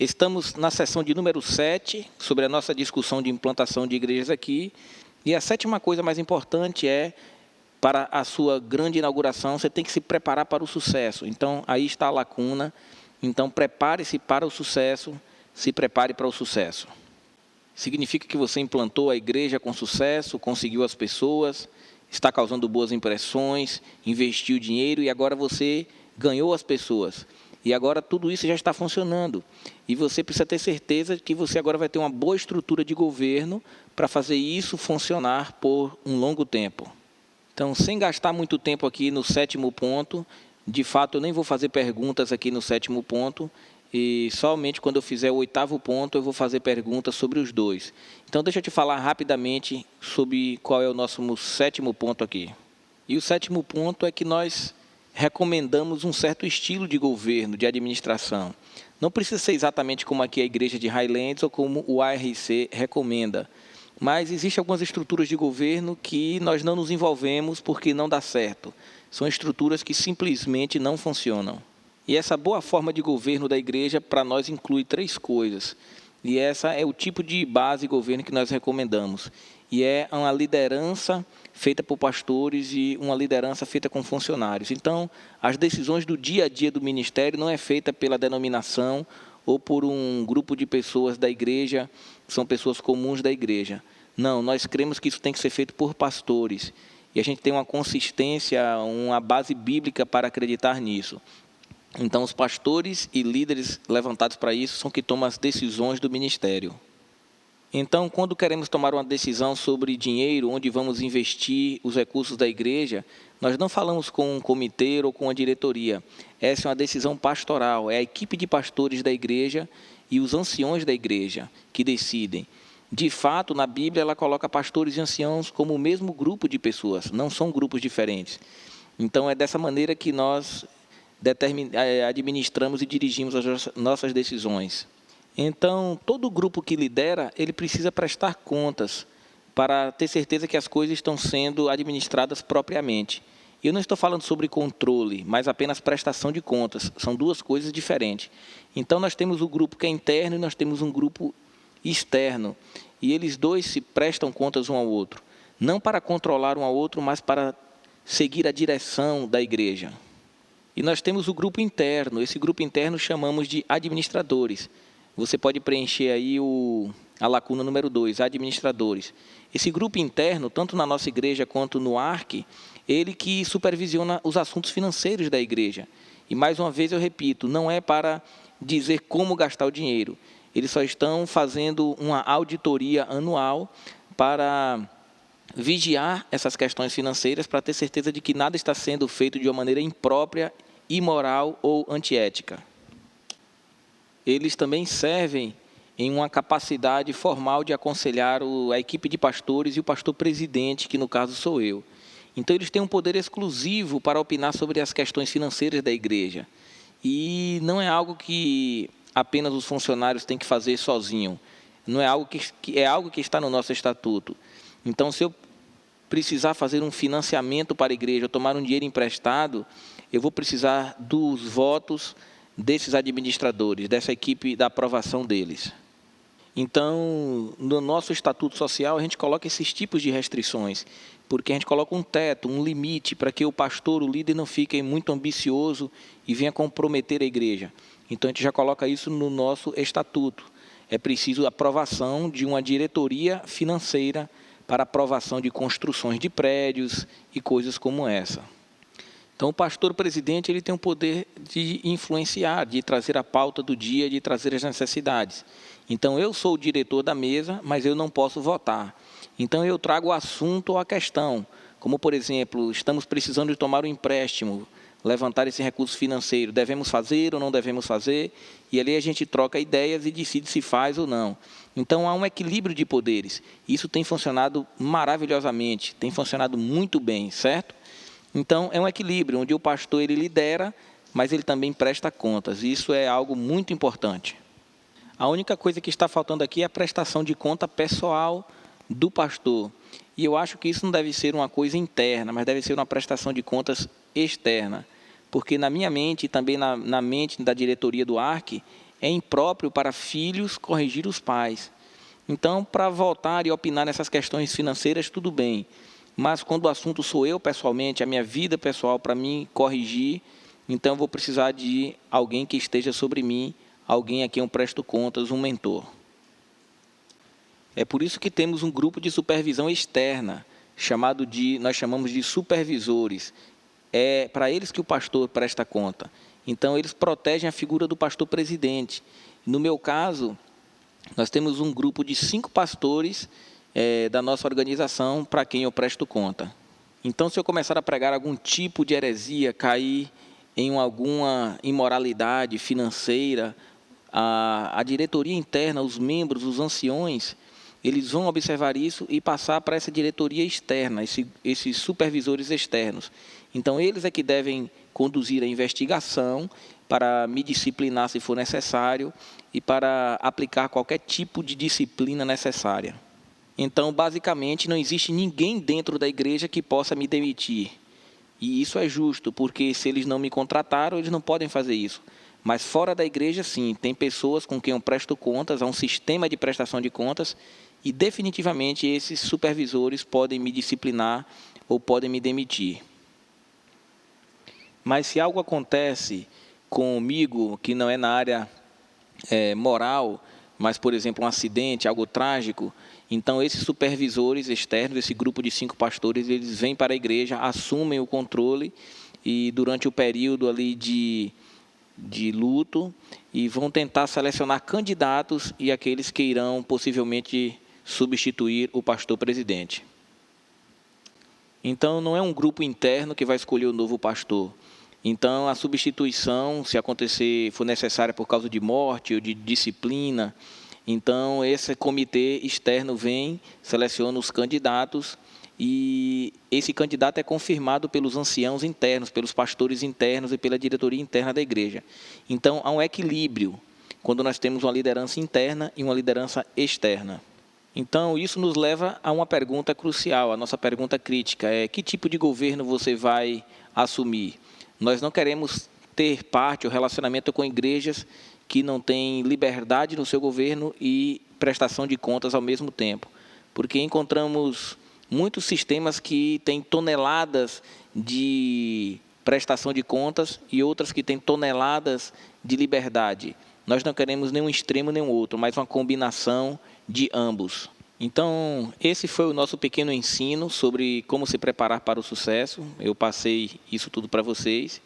Estamos na sessão de número 7, sobre a nossa discussão de implantação de igrejas aqui. E a sétima coisa mais importante é, para a sua grande inauguração, você tem que se preparar para o sucesso. Então, aí está a lacuna. Então, prepare-se para o sucesso, se prepare para o sucesso. Significa que você implantou a igreja com sucesso, conseguiu as pessoas, está causando boas impressões, investiu dinheiro e agora você ganhou as pessoas. E agora tudo isso já está funcionando. E você precisa ter certeza que você agora vai ter uma boa estrutura de governo para fazer isso funcionar por um longo tempo. Então, sem gastar muito tempo aqui no sétimo ponto, de fato eu nem vou fazer perguntas aqui no sétimo ponto, e somente quando eu fizer o oitavo ponto eu vou fazer perguntas sobre os dois. Então, deixa eu te falar rapidamente sobre qual é o nosso sétimo ponto aqui. E o sétimo ponto é que nós recomendamos um certo estilo de governo, de administração. Não precisa ser exatamente como aqui a igreja de Highlands ou como o ARC recomenda, mas existem algumas estruturas de governo que nós não nos envolvemos porque não dá certo. São estruturas que simplesmente não funcionam. E essa boa forma de governo da igreja, para nós, inclui 3 coisas. E essa é o tipo de base de governo que nós recomendamos. E é uma liderança feita por pastores e uma liderança feita com funcionários. Então, as decisões do dia a dia do ministério não é feita pela denominação ou por um grupo de pessoas da igreja, que são pessoas comuns da igreja. Não, nós cremos que isso tem que ser feito por pastores. E a gente tem uma consistência, uma base bíblica para acreditar nisso. Então, os pastores e líderes levantados para isso são que tomam as decisões do ministério. Então, quando queremos tomar uma decisão sobre dinheiro, onde vamos investir os recursos da igreja, nós não falamos com um comitê ou com a diretoria. Essa é uma decisão pastoral, é a equipe de pastores da igreja e os anciões da igreja que decidem. De fato, na Bíblia, ela coloca pastores e anciãos como o mesmo grupo de pessoas, não são grupos diferentes. Então, é dessa maneira que nós administramos e dirigimos as nossas decisões. Então, todo grupo que lidera, ele precisa prestar contas para ter certeza que as coisas estão sendo administradas propriamente. Eu não estou falando sobre controle, mas apenas prestação de contas. São 2 coisas diferentes. Então, nós temos o grupo que é interno e nós temos um grupo externo. E eles 2 se prestam contas um ao outro. Não para controlar um ao outro, mas para seguir a direção da igreja. E nós temos o grupo interno. Esse grupo interno chamamos de administradores. Você pode preencher aí a lacuna número 2, administradores. Esse grupo interno, tanto na nossa igreja quanto no ARC, ele que supervisiona os assuntos financeiros da igreja. E mais uma vez eu repito, não é para dizer como gastar o dinheiro. Eles só estão fazendo uma auditoria anual para vigiar essas questões financeiras para ter certeza de que nada está sendo feito de uma maneira imprópria, imoral ou antiética. Eles também servem em uma capacidade formal de aconselhar a equipe de pastores e o pastor presidente, que no caso sou eu. Então, eles têm um poder exclusivo para opinar sobre as questões financeiras da igreja. E não é algo que apenas os funcionários têm que fazer sozinho. Não é algo é algo que está no nosso estatuto. Então, se eu precisar fazer um financiamento para a igreja, tomar um dinheiro emprestado, eu vou precisar dos votos desses administradores, dessa equipe, da aprovação deles. Então, no nosso estatuto social, a gente coloca esses tipos de restrições, porque a gente coloca um teto, um limite, para que o pastor, o líder, não fique muito ambicioso e venha comprometer a igreja. Então, a gente já coloca isso no nosso estatuto. É preciso a aprovação de uma diretoria financeira para aprovação de construções de prédios e coisas como essa. Então, o pastor presidente ele tem o poder de influenciar, de trazer a pauta do dia, de trazer as necessidades. Então, eu sou o diretor da mesa, mas eu não posso votar. Então, eu trago o assunto ou a questão, como, por exemplo, estamos precisando de tomar um empréstimo, levantar esse recurso financeiro, devemos fazer ou não devemos fazer, e ali a gente troca ideias e decide se faz ou não. Então, há um equilíbrio de poderes. Isso tem funcionado maravilhosamente, tem funcionado muito bem, certo? Então, é um equilíbrio, onde o pastor ele lidera, mas ele também presta contas. Isso é algo muito importante. A única coisa que está faltando aqui é a prestação de conta pessoal do pastor. E eu acho que isso não deve ser uma coisa interna, mas deve ser uma prestação de contas externa. Porque na minha mente e também na mente da diretoria do ARC, é impróprio para filhos corrigir os pais. Então, para votar e opinar nessas questões financeiras, tudo bem. Mas quando o assunto sou eu pessoalmente, a minha vida pessoal, para mim corrigir, então eu vou precisar de alguém que esteja sobre mim, alguém a quem eu presto contas, um mentor. É por isso que temos um grupo de supervisão externa, nós chamamos de supervisores. É para eles que o pastor presta conta. Então, eles protegem a figura do pastor presidente. No meu caso, nós temos um grupo de 5 pastores da nossa organização para quem eu presto conta. Então, se eu começar a pregar algum tipo de heresia, cair em alguma imoralidade financeira, a diretoria interna, os membros, os anciões, eles vão observar isso e passar para essa diretoria externa, esses supervisores externos. Então, eles é que devem conduzir a investigação para me disciplinar se for necessário e para aplicar qualquer tipo de disciplina necessária. Então, basicamente, não existe ninguém dentro da igreja que possa me demitir. E isso é justo, porque se eles não me contrataram, eles não podem fazer isso. Mas fora da igreja, sim, tem pessoas com quem eu presto contas, há um sistema de prestação de contas, e definitivamente esses supervisores podem me disciplinar ou podem me demitir. Mas se algo acontece comigo que não é na área moral, mas, por exemplo, um acidente, algo trágico, então esses supervisores externos, esse grupo de 5 pastores, eles vêm para a igreja, assumem o controle e durante o período ali de luto e vão tentar selecionar candidatos e aqueles que irão possivelmente substituir o pastor presidente. Então, não é um grupo interno que vai escolher o novo pastor. Então, a substituição, se acontecer, for necessária por causa de morte ou de disciplina, então esse comitê externo vem, seleciona os candidatos e esse candidato é confirmado pelos anciãos internos, pelos pastores internos e pela diretoria interna da igreja. Então, há um equilíbrio quando nós temos uma liderança interna e uma liderança externa. Então, isso nos leva a uma pergunta crucial, a nossa pergunta crítica é: que tipo de governo você vai assumir? Nós não queremos ter parte ou relacionamento com igrejas que não têm liberdade no seu governo e prestação de contas ao mesmo tempo, porque encontramos muitos sistemas que têm toneladas de prestação de contas e outras que têm toneladas de liberdade. Nós não queremos nenhum extremo nem outro, mas uma combinação de ambos. Então, esse foi o nosso pequeno ensino sobre como se preparar para o sucesso. Eu passei isso tudo para vocês.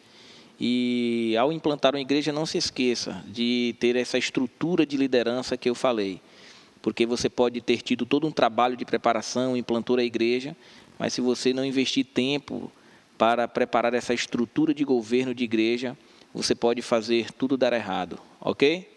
E, ao implantar uma igreja, não se esqueça de ter essa estrutura de liderança que eu falei. Porque você pode ter tido todo um trabalho de preparação, implantou a igreja, mas se você não investir tempo para preparar essa estrutura de governo de igreja, você pode fazer tudo dar errado, ok?